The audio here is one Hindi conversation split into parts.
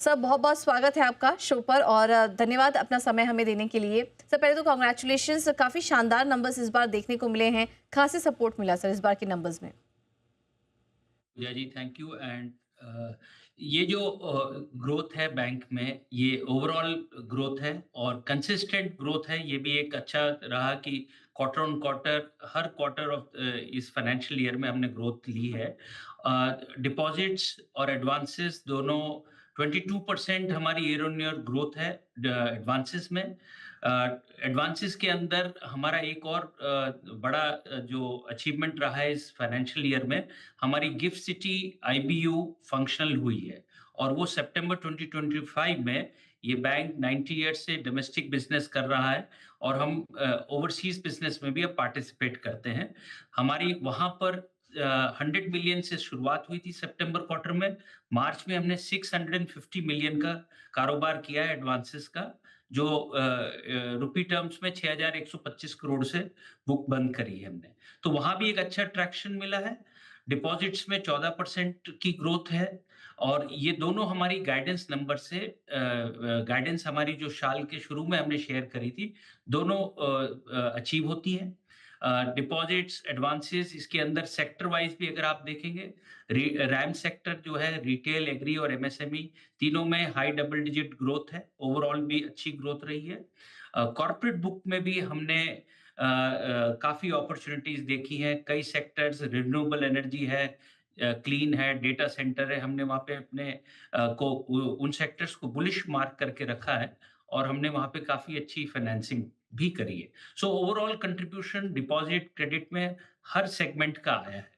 सर बहुत बहुत स्वागत है आपका शो पर और धन्यवाद अपना समय हमें देने के लिए। सर पहले तो कॉन्ग्रेचुलेशंस, काफ़ी शानदार नंबर्स इस बार देखने को मिले हैं। खासी सपोर्ट मिला सर इस बार के नंबर्स में। पूजा जी थैंक यू एंड ये जो ग्रोथ है बैंक में ये ओवरऑल ग्रोथ है और कंसिस्टेंट ग्रोथ है। ये भी एक अच्छा रहा कि quarter on quarter her quarter of इस फाइनेंशियल ईयर में हमने ग्रोथ ली है। डिपॉजिट्स और एडवांसेस दोनों 22% हमारी ईयर ऑन ईयर ग्रोथ है एडवांसेस में। एडवांसेस के अंदर हमारा एक और बड़ा जो अचीवमेंट रहा है इस फाइनेंशियल ईयर में, हमारी गिफ्ट सिटी आईबीयू फंक्शनल हुई है और वो सितंबर 2025 में ये बैंक 90 ईयर्स से डोमेस्टिक बिजनेस कर रहा है और हम ओवरसीज बिजनेस में भी अब पार्टिसिपेट करते हैं। हमारी वहां पर 100 मिलियन से शुरुआत हुई थी सितंबर क्वार्टर में। मार्च में हमने 650 मिलियन का कारोबार किया है एडवांसेस का, जो रुपी टर्म्स में 6,125 करोड़ से बुक बंद करी है हमने। तो वहां भी एक अच्छा ट्रैक्शन मिला है। डिपॉजिट्स में 14% की ग्रोथ है और ये दोनों हमारी गाइडेंस नंबर से गाइडेंस हमारी जो साल के शुरू में हमने शेयर करी थी, दोनों अचीव होती हैं। डिपॉजिट्स, एडवांसेस, इसके अंदर सेक्टर वाइज भी अगर आप देखेंगे, रैम सेक्टर जो है रिटेल, एग्री और एमएसएमई तीनों में हाई डबल डिजिट ग्रोथ है। ओवरऑल भी अच्छी ग्रोथ रही है। कॉर्पोरेट बुक में भी हमने काफ़ी अपॉर्चुनिटीज़ देखी हैं। कई सेक्टर्स, रिन्यूएबल एनर्जी है, क्लीन है, डेटा सेंटर है, हमने वहाँ पे अपने उन सेक्टर्स को बुलिश मार्क करके रखा है और हमने वहाँ पे काफ़ी अच्छी फाइनेंसिंग भी करी है। So overall contribution deposit, credit में हर सेगमेंट का आया है।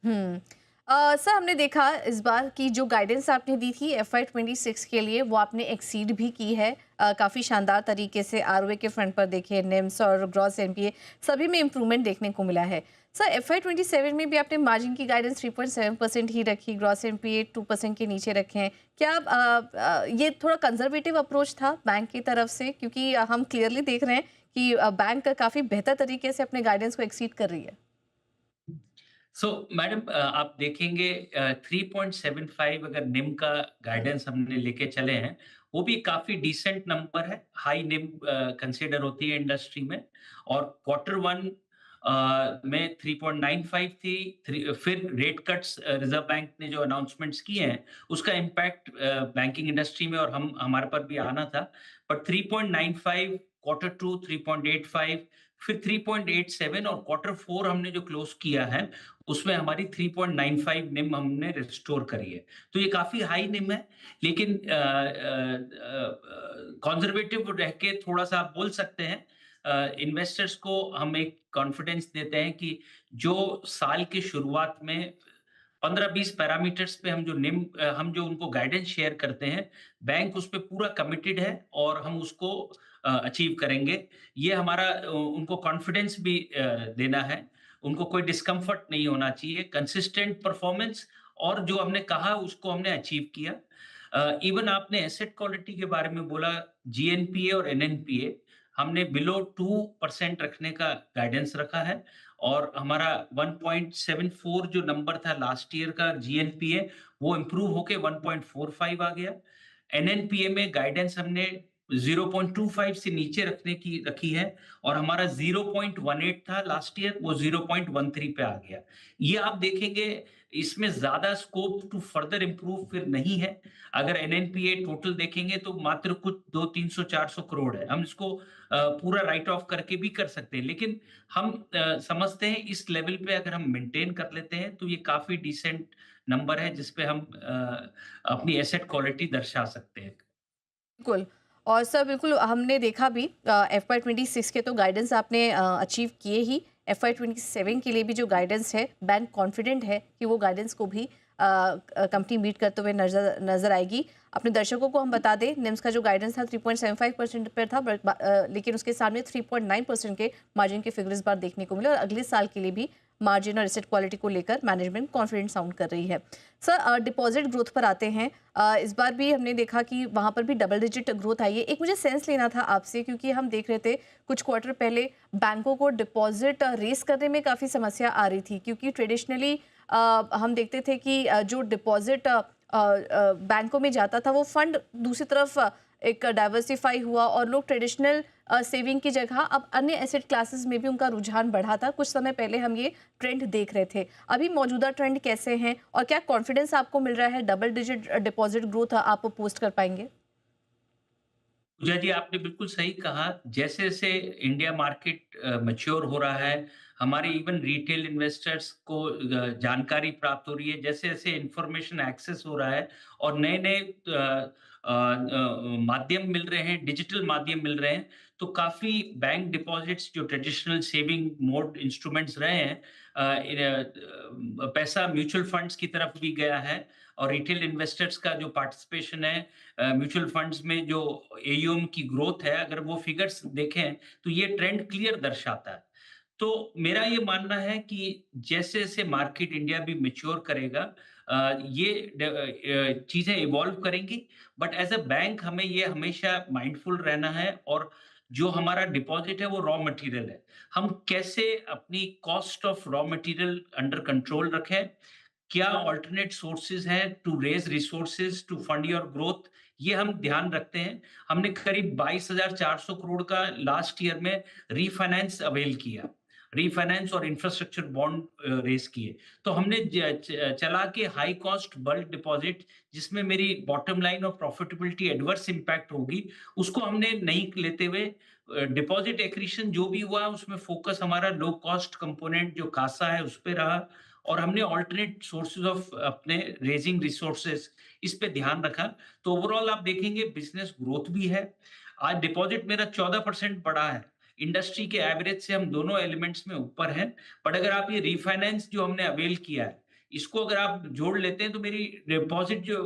हुँ। सर हमने देखा इस बार की जो गाइडेंस आपने दी थी एफवाई 26 के लिए वो आपने एक्सीड भी की है काफ़ी शानदार तरीके से। आरओए के फ्रंट पर देखिए निम्स और ग्रॉस एनपीए सभी में इम्प्रूवमेंट देखने को मिला है। सर एफवाई 27 में भी आपने मार्जिन की गाइडेंस 3.7% ही रखी, ग्रॉस एनपीए 2% के नीचे रखे हैं। क्या ये थोड़ा कंजर्वेटिव अप्रोच था बैंक की तरफ से? क्योंकि हम क्लियरली देख रहे हैं कि बैंक काफ़ी बेहतर तरीके से अपने गाइडेंस को एक्सीड कर रही है। मैडम, आप देखेंगे 3.75 अगर निम का गाइडेंस हमने लेके चले हैं, वो भी काफ़ी डिसेंट नंबर है। हाई निम कंसीडर होती है इंडस्ट्री में और क्वार्टर 1 में 3.95 थी। फिर रेट कट्स रिज़र्व बैंक ने जो अनाउंसमेंट्स किए हैं, उसका इम्पैक्ट बैंकिंग इंडस्ट्री में और हम हमारे पर भी आना था। बट 3.95, क्वार्टर 2 3.85, फिर 3.87 और क्वार्टर 4 हमने जो क्लोज़ किया है, उसमें हमारी 3.95 निम हमने रिस्टोर करी है। तो ये काफ़ी हाई निम है, लेकिन कंज़र्वेटिव रह के थोड़ा-सा आप बोल सकते हैं। इन्वेस्टर्स को हम एक कॉन्फिडेंस देते हैं कि जो साल की शुरुआत में 15-20 पैरामीटर्स पे हम जो उनको गाइडेंस शेयर करते हैं, बैंक उस पे पूरा कमिटेड है और हम उसको अचीव करेंगे। ये हमारा उनको कॉन्फिडेंस भी देना है। उनको कोई डिस्कम्फर्ट नहीं होना चाहिए। कंसिस्टेंट परफॉर्मेंस और जो हमने कहा उसको हमने अचीव किया। इवन आपने एसेट क्वालिटी के बारे में बोला, जीएनपीए और एनएनपीए हमने बिलो 2% रखने का गाइडेंस रखा है और हमारा 1.74 जो नंबर था लास्ट ईयर का जीएनपीए, वो इम्प्रूव होके 1.45 आ गया। एनएनपीए में गाइडेंस हमने 0.25 से नीचे रखने की रखी है और हमारा 0.18 था लास्ट ईयर, वो 0.13 पे आ गया। ये आप देखेंगे, इसमें ज़्यादा स्कोप टू फर्दर इम्प्रूव फिर नहीं है। अगर एनएनपीए टोटल देखेंगे तो मात्र कुछ 200-300-400 करोड़ है। हम इसको पूरा राइट ऑफ करके भी कर सकते हैं, लेकिन हम समझते हैं इस लेवल पे अगर हम मेंटेन कर लेते हैं तो ये काफ़ी डिसेंट नंबर है जिस पे हम अपनी एसेट क्वालिटी दर्शा सकते हैं। बिल्कुल। और सर बिल्कुल हमने देखा भी एफवाई 26 के तो गाइडेंस आपने अचीव किए ही। एफवाई 27 के लिए भी जो गाइडेंस है बैंक कॉन्फिडेंट है कि वो गाइडेंस को भी कंपनी मीट करते हुए नजर नजर आएगी। अपने दर्शकों को हम बता दें निम्स का जो गाइडेंस था 3.75% पर था, लेकिन उसके सामने 3.9% के मार्जिन के फिगर इस बार देखने को मिले और अगले साल के लिए भी मार्जिन और एसेट क्वालिटी को लेकर मैनेजमेंट कॉन्फिडेंट साउंड कर रही है। सर डिपॉजिट ग्रोथ पर आते हैं। इस बार भी हमने देखा कि वहाँ पर भी डबल डिजिट ग्रोथ आई है। एक मुझे सेंस लेना था आपसे क्योंकि हम देख रहे थे कुछ क्वार्टर पहले बैंकों को डिपॉजिट रेस करने में काफ़ी समस्या आ रही थी, क्योंकि ट्रेडिशनली हम देखते थे कि जो डिपॉजिट बैंकों में जाता था वो फंड दूसरी तरफ एक डाइवर्सिफाई हुआ और लोग ट्रेडिशनल सेविंग की जगह अब अन्य एसेट क्लासेस में भी उनका रुझान बढ़ा था। कुछ समय पहले हम ये ट्रेंड देख रहे थे। अभी मौजूदा ट्रेंड कैसे हैं और क्या कॉन्फिडेंस आपको मिल रहा है? डबल डिजिट डिपॉजिट ग्रोथ आप पोस्ट कर पाएंगे? पूजा जी, आपने बिल्कुल सही कहा। जैसे-जैसे इंडिया मार्केट मैच्योर हो रहा है, हमारे इवन रिटेल इन्वेस्टर्स को जानकारी प्राप्त हो रही है, जैसे-जैसे इन्फॉर्मेशन एक्सेस हो रहा है और नए-नए माध्यम मिल रहे हैं, डिजिटल माध्यम मिल रहे हैं, तो काफ़ी बैंक डिपॉज़िट्स जो ट्रेडिशनल सेविंग मोड इंस्ट्रूमेंट्स रहे हैं, पैसा म्यूचुअल फंड्स की तरफ भी गया है और रिटेल इन्वेस्टर्स का जो पार्टिसिपेशन है म्यूचुअल फंड्स में, जो एयूएम की ग्रोथ है, अगर वो फिगर्स देखें तो ये ट्रेंड क्लियर दर्शाता है। तो मेरा ये मानना है कि जैसे-जैसे मार्केट इंडिया भी मैच्योर करेगा, ये चीज़ें इवॉल्व करेंगी, बट एज़ अ बैंक हमें ये हमेशा माइंडफुल रहना है और जो हमारा डिपॉज़िट है वो रॉ मटेरियल है। हम कैसे अपनी cost of raw material under control रखें, क्या अल्टरनेट सोर्सेज हैं to raise resources to fund your growth, ये हम ध्यान रखते हैं। हमने करीब 22,400 करोड़ का लास्ट ईयर में रीफाइनेंस अवेल किया। रीफाइनेंस और इंफ्रास्ट्रक्चर बॉन्ड रेज़ किए। तो हमने चला के हाई कॉस्ट बल्क डिपॉज़िट, जिसमें मेरी बॉटम लाइन और प्रॉफिटेबिलिटी एडवर्स इम्पैक्ट होगी, उसको हमने नहीं लेते हुए डिपॉज़िट एक्रीशन जो भी हुआ उसमें फ़ोकस हमारा लो कॉस्ट कंपोनेंट जो कासा है उस पे रहा और हमने अल्टरनेट सोर्सेज ऑफ अपने रेजिंग रिसोर्सेज इस पे ध्यान रखा। तो ओवरऑल आप देखेंगे बिजनेस ग्रोथ भी है। आज डिपॉजिट मेरा 14% बढ़ा है। इंडस्ट्री के एवरेज से हम दोनों एलिमेंट्स में ऊपर हैं। बट अगर आप ये रिफाइनेंस जो हमने अवेल किया है, इसको अगर आप जोड़ लेते हैं तो मेरी डिपॉजिट जो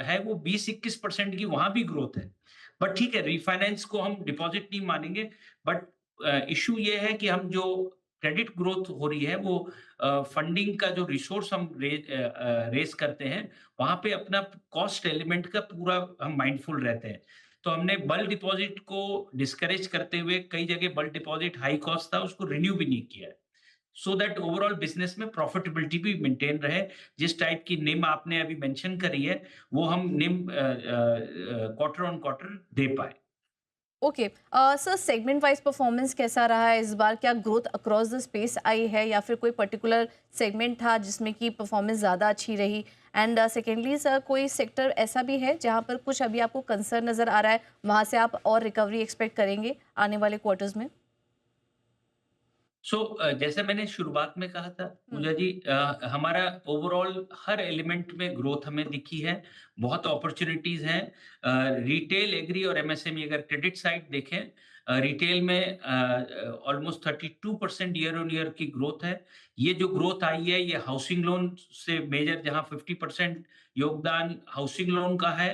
है वो 20-21% की वहां भी ग्रोथ है। बट ठीक है, रिफाइनेंस को हम डिपॉजिट नहीं मानेंगे। बट इशू ये है कि हम जो क्रेडिट ग्रोथ हो रही है वो फंडिंग का जो रिसोर्स हम रेज करते हैं, वहाँ पे अपना कॉस्ट एलिमेंट का पूरा हम माइंडफुल रहते हैं। तो हमने बल्क डिपॉज़िट को डिस्करेज करते हुए कई जगह बल्क डिपॉज़िट हाई कॉस्ट था, उसको रिन्यू भी नहीं किया है। सो दैट ओवरऑल बिज़नेस में प्रॉफिटेबिलिटी भी मेंटेन रहे। जिस टाइप की निम आपने अभी मेंशन करी है, वो हम निम क्वार्टर ऑन क्वार्टर दे पाएँ। Okay. Sir, segment wise performance कैसा रहा है इस बार? क्या growth across the space I है या फिर कोई पर्टिकुलर सेगमेंट था जिसमें कि परफॉर्मेंस ज़्यादा अच्छी रही? एंड सेकेंडली सर, कोई सेक्टर ऐसा भी है जहां पर कुछ अभी आपको कंसर्न नज़र आ रहा है, वहां से आप और रिकवरी एक्सपेक्ट करेंगे आने वाले क्वार्टर्स में? जैसे मैंने शुरुआत में कहा था हम्म। पूजा जी, हमारा ओवरऑल हर एलिमेंट में ग्रोथ हमें दिखी है। बहुत अपॉर्चुनिटीज हैं। रिटेल, एग्री और एमएसएमई, अगर क्रेडिट साइड देखें, रिटेल में ऑलमोस्ट 32% ईयर ऑन ईयर की ग्रोथ है। ये जो ग्रोथ आई है ये हाउसिंग लोन से मेजर, जहां 50% योगदान हाउसिंग लोन का है।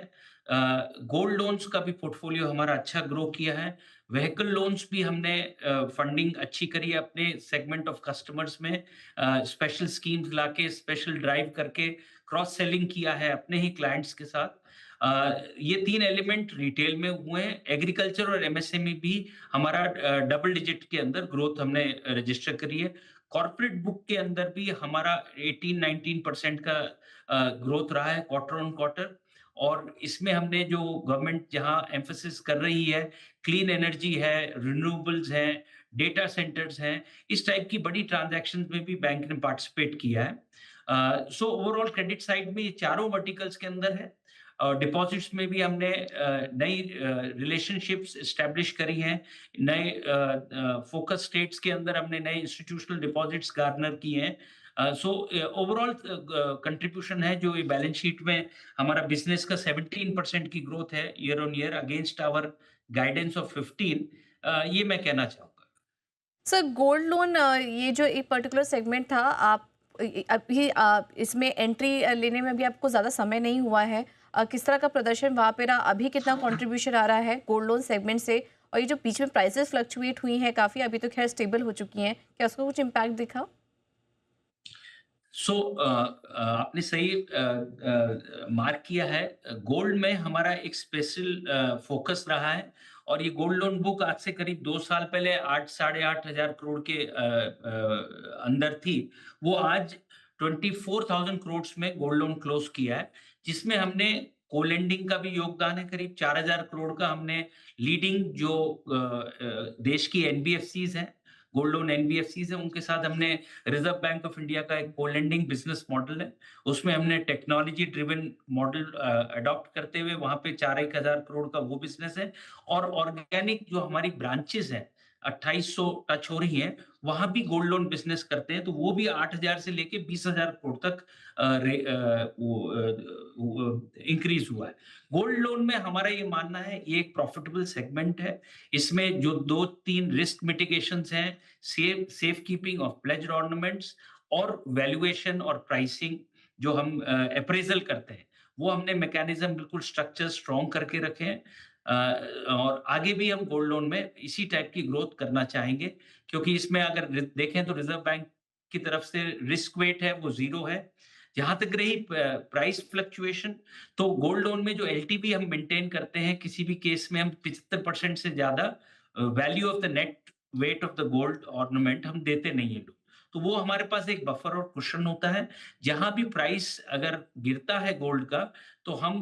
गोल्ड लोन्स का भी पोर्टफोलियो हमारा अच्छा ग्रो किया है। व्हीकल लोन्स भी हमने फंडिंग अच्छी करी है अपने सेगमेंट ऑफ कस्टमर्स में। स्पेशल स्कीम्स लाके, स्पेशल ड्राइव करके क्रॉस सेलिंग किया है अपने ही क्लाइंट्स के साथ। ये 3 एलिमेंट रिटेल में हुए हैं। एग्रीकल्चर और एमएसएमई भी हमारा डबल डिजिट के अंदर ग्रोथ हमने रजिस्टर करी है। कॉर्पोरेट बुक के अंदर भी हमारा 18-19% का ग्रोथ रहा है क्वार्टर ऑन क्वार्टर। और इसमें हमने जो गवर्नमेंट जहाँ एम्फेसिस कर रही है, क्लीन एनर्जी है, रिन्यूएबल्स हैं, डेटा सेंटर्स हैं, इस टाइप की बड़ी ट्रांज़ैक्शंस में भी बैंक ने पार्टिसिपेट किया है। सो ओवरऑल क्रेडिट साइड में ये चारों वर्टिकल्स के अंदर है। डिपॉज़िट्स में भी हमने नई रिलेशनशिप्स एस्टेब्लिश करी हैं। नए फ़ोकस स्टेट्स के अंदर हमने नए इंस्टीट्यूशनल डिपॉज़िट्स गार्नर किए हैं। ओवरऑल कंट्रीब्यूशन है जो ये बैलेंस शीट में हमारा बिज़नेस का 17% की ग्रोथ है year on year against our guidance of 15। ये मैं कहना चाहूँगा। सर, गोल्ड लोन, ये जो एक पर्टिकुलर सेगमेंट था, आप अभी इसमें एंट्री लेने में भी आपको ज़्यादा समय नहीं हुआ है। किस तरह का प्रदर्शन वहाँ पे रहा? अभी कितना कंट्रीब्यूशन आ रहा है गोल्ड लोन सेगमेंट से? और ये जो बीच में प्राइसेस फ्लक्चुएट हुई हैं काफ़ी, अभी तो खैर स्टेबल हो चुकी हैं, क्या उसका कुछ इम्पैक्ट दिखा? आपने सही मार्क किया है। गोल्ड में हमारा एक स्पेशल फ़ोकस रहा है और ये गोल्ड लोन बुक आज से करीब 2 साल पहले 8 साढ़े 8 हज़ार करोड़ के अंदर थी। वो आज 24,000 करोड़ में गोल्ड लोन क्लोज किया है, जिसमें हमने को-लेंडिंग का भी योगदान है, करीब 4,000 करोड़ का हमने लीडिंग जो देश की एनबीएफसीज़ हैं, गोल्ड लोन एनबीएफसीज़ हैं, उनके साथ हमने रिज़र्व बैंक ऑफ इंडिया का एक को-लेंडिंग बिज़नेस मॉडल है, उसमें हमने टेक्नोलॉजी ड्रिवन मॉडल अडॉप्ट करते हुए वहाँ पे 4,000 करोड़ का वो बिज़नेस है और ऑर्गेनिक जो हमारी ब्रांचेज़ हैं, 2800 टच हो रही हैं, वहाँ भी गोल्ड लोन बिज़नेस करते हैं, तो वो भी 8,000 से लेके 20,000 करोड़ तक इंक्रीज़ हुआ है। गोल्ड लोन में हमारा ये मानना है, ये एक प्रॉफिटेबल सेगमेंट है। इसमें जो 2-3 रिस्क मिटिगेशंस हैं, safe keeping of pledged ornaments और वैल्यूएशन और प्राइसिंग जो हम अप्रेज़ल करते हैं, वो हमने मैकेनिज़्म बिल्कुल स्ट्रक्चर स्ट्रॉन्ग करके रखे हैं। और आगे भी हम गोल्ड लोन में इसी टाइप की ग्रोथ करना चाहेंगे, क्योंकि इसमें अगर देखें तो रिज़र्व बैंक की तरफ से रिस्क वेट है, वो 0 है। जहाँ तक रही प्राइस फ्लक्चुएशन, तो गोल्ड लोन में जो एलटीवी हम मेंटेन करते हैं, किसी भी केस में हम 75% से ज़्यादा value of the net weight of the gold ornament हम देते नहीं हैं लोग। तो वो हमारे पास एक बफर और कुशन होता है। जहाँ भी प्राइस अगर गिरता है गोल्ड का, तो हम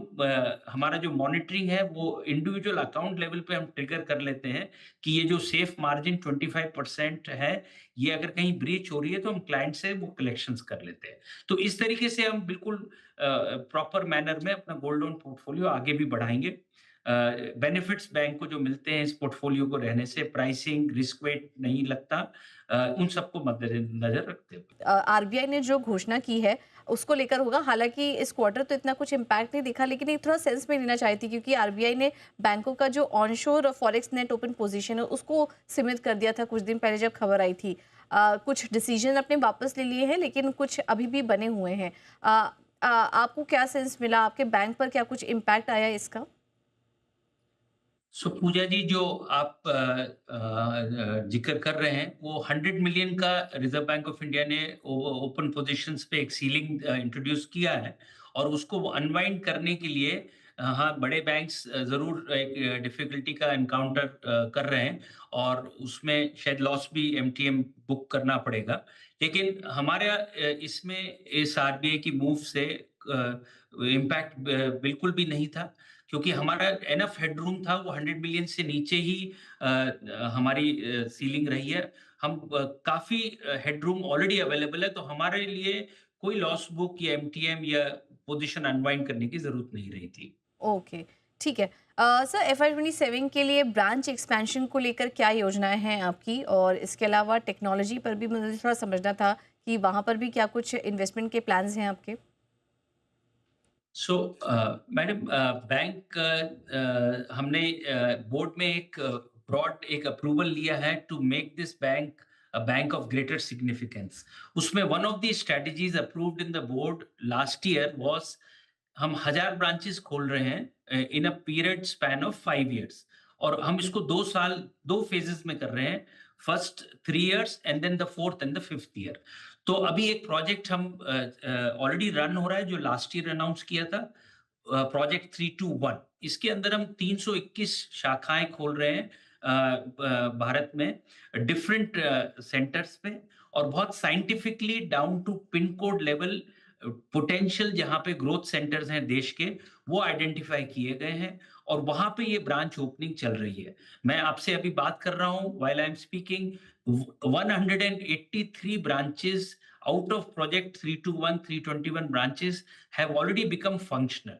हमारा जो मॉनिटरिंग है वो इंडिविजुअल अकाउंट लेवल पे हम ट्रिगर कर लेते हैं कि ये जो सेफ मार्जिन 25% है, ये अगर कहीं ब्रीच हो रही है तो हम क्लाइंट से वो कलेक्शंस कर लेते हैं। तो इस तरीके से हम बिल्कुल प्रॉपर मैनर में अपना गोल्ड लोन पोर्टफोलियो आगे भी बढ़ाएँगे। बेनिफिट्स बैंक को जो मिलते हैं इस पोर्टफोलियो को रहने से, प्राइसिंग, रिस्क वेट नहीं लगता, उन सबको मद्देनज़र रखते हुए। आरबीआई ने जो घोषणा की है उसको लेकर होगा, हालांकि इस क्वार्टर तो इतना कुछ इम्पैक्ट नहीं दिखा, लेकिन एक थोड़ा सेंस में लेना चाहती थी क्योंकि आरबीआई ने बैंकों का जो onshore forex net open position है उसको सीमित कर दिया था कुछ दिन पहले जब खबर आई थी। कुछ डिसीजन अपने वापस ले लिए हैं लेकिन कुछ अभी भी बने हुए हैं। आपको क्या सेंस मिला, आपके बैंक पर क्या कुछ इम्पैक्ट आया इसका? सो पूजा जी, जो आप जिक्र कर रहे हैं वो 100 मिलियन का रिजर्व बैंक ऑफ इंडिया ने ओपन पोजीशंस पे एक सीलिंग इंट्रोड्यूस किया है और उसको अनवाइंड करने के लिए हाँ, बड़े बैंक्स जरूर एक डिफिकल्टी का एनकाउंटर कर रहे हैं और उसमें शायद लॉस भी एमटीएम बुक करना पड़ेगा, लेकिन हमारे इसमें इस आरबीआई की मूव से इम्पैक्ट बिल्कुल भी नहीं था, क्योंकि हमारा एनफ हेडरूम था, वो 100 मिलियन से नीचे ही हमारी सीलिंग रही है। हम काफ़ी हेडरूम ऑलरेडी अवेलेबल है, तो हमारे लिए कोई लॉस बुक या एमटीएम या पोज़ीशन अनवाइंड करने की ज़रूरत नहीं रही थी। ओके, ठीक है। सर एफआई 27 के लिए ब्रांच एक्सपेंशन को लेकर क्या योजनाएं हैं आपकी, और इसके अलावा टेक्नोलॉजी पर भी मुझे थोड़ा समझना था कि वहाँ पर भी क्या कुछ इन्वेस्टमेंट के प्लान्स हैं आपके? सो मैडम, बैंक हमने बोर्ड में एक ब्रॉड एक अप्रूवल लिया है to make this bank a bank of greater significance. उसमें one of the strategies approved in the board last year was, हम 1,000 ब्रांचेस खोल रहे हैं in a period span of 5 years, और हम इसको 2 साल 2 फेजेस में कर रहे हैं, first 3 years and then the fourth and the fifth year. तो अभी एक प्रोजेक्ट हम ऑलरेडी रन हो रहा है जो लास्ट ईयर अनाउंस किया था, प्रोजेक्ट 321। इसके अंदर हम 321 शाखाएं खोल रहे हैं भारत में, डिफरेंट सेंटर्स पे, और बहुत scientifically down to pin code level potential जहाँ पे ग्रोथ सेंटर्स हैं देश के, वो आइडेंटिफाई किए गए हैं और वहां पे ये ब्रांच ओपनिंग चल रही है। मैं आपसे अभी बात कर रहा हूँ, while I am speaking, 183 branches out of project 321, 321 branches have already become functional.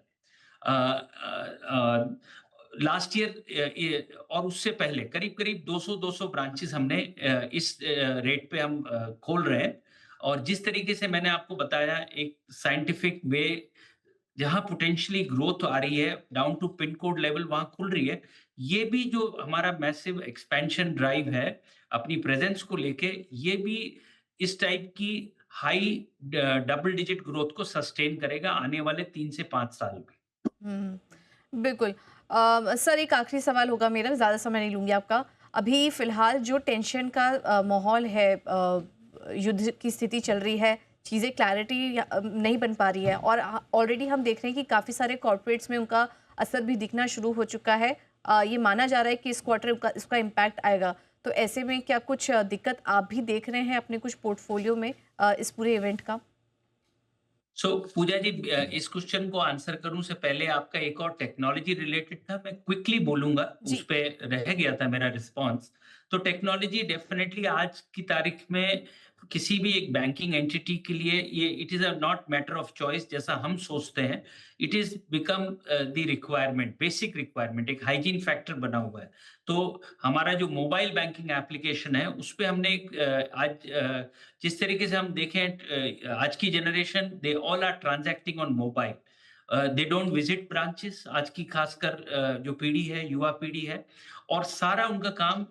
Last year और उससे पहले करीब करीब 200 ब्रांचेस हमने इस रेट पे हम खोल रहे हैं, और जिस तरीके से मैंने आपको बताया, एक साइंटिफिक वे, जहाँ पोटेंशियली ग्रोथ आ रही है down to pin code level वहां खुल रही है। ये भी जो हमारा मैसिव एक्सपेंशन ड्राइव है अपनी प्रेजेंस को लेके, ये भी इस टाइप की हाई डबल डिजिट ग्रोथ को सस्टेन करेगा आने वाले 3 से 5 साल में। बिल्कुल। सर एक आखिरी सवाल होगा मेरा, ज़्यादा समय नहीं लूँगी आपका। अभी फ़िलहाल जो टेंशन का माहौल है, युद्ध की स्थिति चल रही है, चीज़ें क्लैरिटी नहीं बन पा रही है, और ऑलरेडी हम देख रहे हैं कि काफ़ी सारे कॉर्पोरेट्स में उनका असर भी दिखना शुरू हो चुका है। ये माना जा रहा है कि इस क्वार्टर का इसका इम्पैक्ट आएगा। तो ऐसे में क्या कुछ दिक्कत आप भी देख रहे हैं अपने कुछ पोर्टफोलियो में इस पूरे इवेंट का? पूजा जी, इस क्वेश्चन को आंसर करूं से पहले आपका एक और टेक्नोलॉजी रिलेटेड था, मैं क्विकली बोलूंगा, जी। उस पे रह गया था मेरा रिस्पांस। तो टेक्नोलॉजी डेफिनेटली आज की तारीख में किसी भी एक बैंकिंग एंटिटी के लिए ये it is a not matter of choice जैसा हम सोचते हैं। It is become the requirement, basic requirement, एक हाइजीन फैक्टर बना हुआ है। तो हमारा जो मोबाइल बैंकिंग एप्लीकेशन है उस पे हमने जिस तरीके से हम देखें, आज की generation they all are transacting on mobile, they don't visit branches. आज की खासकर जो पीढ़ी है, युवा पीढ़ी है, और सारा उनका काम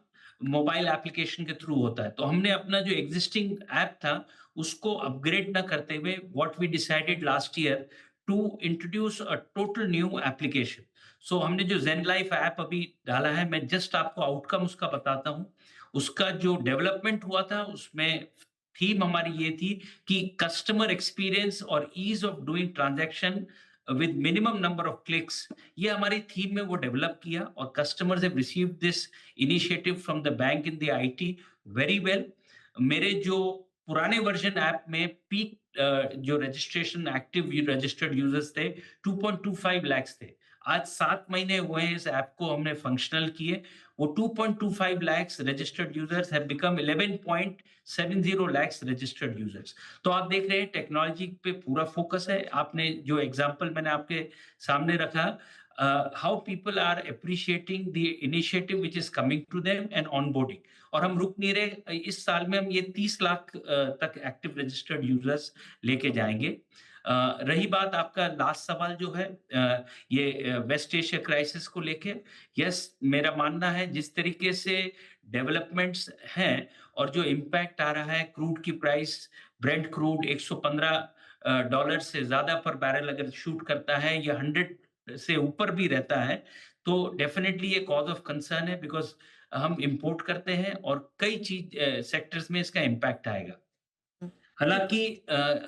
मोबाइल एप्लीकेशन के थ्रू होता है। तो हमने अपना जो एग्जिस्टिंग ऐप था उसको अपग्रेड ना करते हुए what we decided last year to introduce a total new application. So हमने जो ज़ेन लाइफ ऐप अभी डाला है, मैं जस्ट आपको आउटकम उसका बताता हूँ। उसका जो डेवलपमेंट हुआ था उसमें थीम हमारी ये थी कि कस्टमर एक्सपीरियंस और ease of doing transaction with minimum number of clicks, ये हमारी थीम में वो डेवलप किया, और customers have received this initiative from the bank in the IT very well. मेरे जो पुराने वर्जन ऐप में पीक जो रजिस्ट्रेशन एक्टिव रजिस्टर्ड यूजर्स थे 2.25 लाख थे। आज 7 महीने हुए हैं इस ऐप को हमने फंक्शनल किए, वो 2.25 lakhs registered users have become 11.70 lakhs registered users। तो आप देख रहे हैं टेक्नोलॉजी पे पूरा फोकस है। आपने जो एग्जांपल मैंने आपके सामने रखा, how people are appreciating the initiative which is coming to them and onboarding, और हम रुक नहीं रहे। इस साल में हम ये 30 लाख तक एक्टिव रजिस्टर्ड यूजर्स लेके जाएंगे। रही बात आपका लास्ट सवाल जो है, ये वेस्ट एशिया क्राइसिस को लेके, यस, मेरा मानना है जिस तरीके से डेवलपमेंट्स हैं और जो इम्पैक्ट आ रहा है, क्रूड की प्राइस, ब्रेंट क्रूड 115 डॉलर से ज्यादा पर बैरल अगर शूट करता है या 100 से ऊपर भी रहता है, तो डेफिनेटली ये कॉज ऑफ कंसर्न है, बिकॉज हम इंपोर्ट करते हैं और कई चीज सेक्टर्स में इसका इम्पैक्ट आएगा। हालाँकि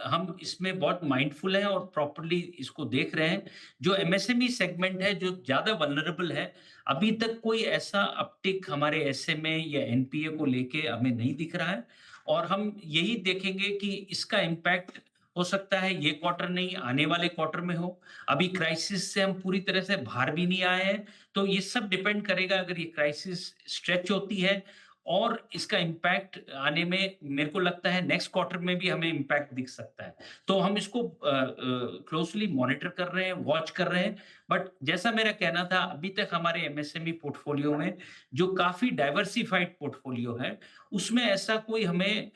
हम इसमें बहुत माइंडफुल हैं और प्रॉपर्ली इसको देख रहे हैं। जो एमएसएमई सेगमेंट है, जो ज़्यादा वल्नरेबल है, अभी तक कोई ऐसा अपटिक हमारे एसएमए या एनपीए को लेके हमें नहीं दिख रहा है, और हम यही देखेंगे कि इसका इम्पैक्ट हो सकता है ये क्वार्टर नहीं, आने वाले क्वार्टर में हो। अभी क्राइसिस से हम पूरी तरह से बाहर भी नहीं आए हैं, तो ये सब डिपेंड करेगा। अगर ये क्राइसिस स्ट्रेच होती है और इसका इम्पैक्ट आने में, मेरे को लगता है नेक्स्ट क्वार्टर में भी हमें इम्पैक्ट दिख सकता है। तो हम इसको क्लोजली मॉनिटर कर रहे हैं, वॉच कर रहे हैं। बट जैसा मेरा कहना था, अभी तक हमारे एमएसएमई पोर्टफोलियो में, जो काफी डाइवर्सिफाइड पोर्टफोलियो है, उसमें ऐसा कोई हमें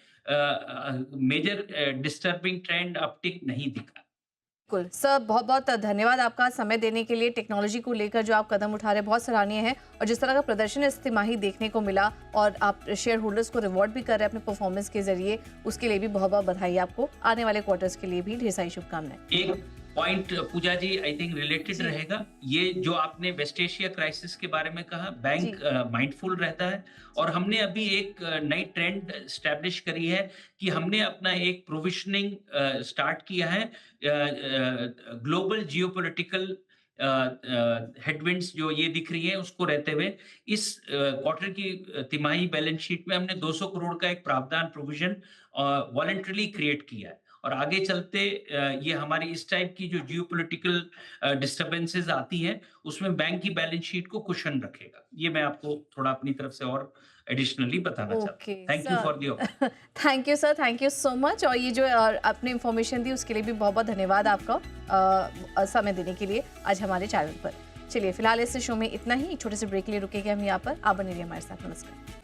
मेजर डिस्टर्बिंग ट्रेंड अपटिक नहीं दिखा। बिल्कुल सर, बहुत बहुत धन्यवाद आपका समय देने के लिए। टेक्नोलॉजी को लेकर जो आप कदम उठा रहे हैं बहुत सराहनीय है, और जिस तरह का प्रदर्शन इस तिमाही देखने को मिला और आप शेयर होल्डर्स को रिवॉर्ड भी कर रहे हैं अपने परफॉर्मेंस के जरिए, उसके लिए भी बहुत बहुत बधाई आपको। आने वाले क्वार्टर्स के लिए भी ढेर सारी शुभकामनाएं। एक point Pooja ji I think related रहेगा, ये जो आपने वेस्ट एशिया क्राइसिस के बारे में कहा, बैंक माइंडफुल रहता है, और हमने अभी एक नई ट्रेंड स्टैब्लिश करी है कि हमने अपना एक प्रोविजनिंग स्टार्ट किया है ग्लोबल जियोपॉलिटिकल हेडविंड्स जो ये दिख रही है उसको रहते हुए। इस क्वार्टर की तिमाही बैलेंस शीट में हमने 200 करोड़ का एक प्रावधान प्रोविजन वॉलंटरली क्रिएट किया है, और आगे चलते ये हमारी इस टाइप की जो जियोपॉलिटिकल डिस्टर्बेंसेस आती हैं उसमें बैंक की बैलेंस शीट को कुशन रखेगा। ये मैं आपको थोड़ा अपनी तरफ से और एडिशनली बताना चाहता हूँ। Thank you for the thank you sir, thank you so much. और ये जो आपने इंफॉर्मेशन दी उसके लिए भी बहुत बहुत धन्यवाद आपका, समय देने के लिए आज हमारे चैनल पर। चलिए फिलहाल इस शो में इतना ही, एक छोटे से ब्रेक लिए रुकेंगे हम यहाँ पर। आप बने रहिए हमारे साथ। नमस्कार।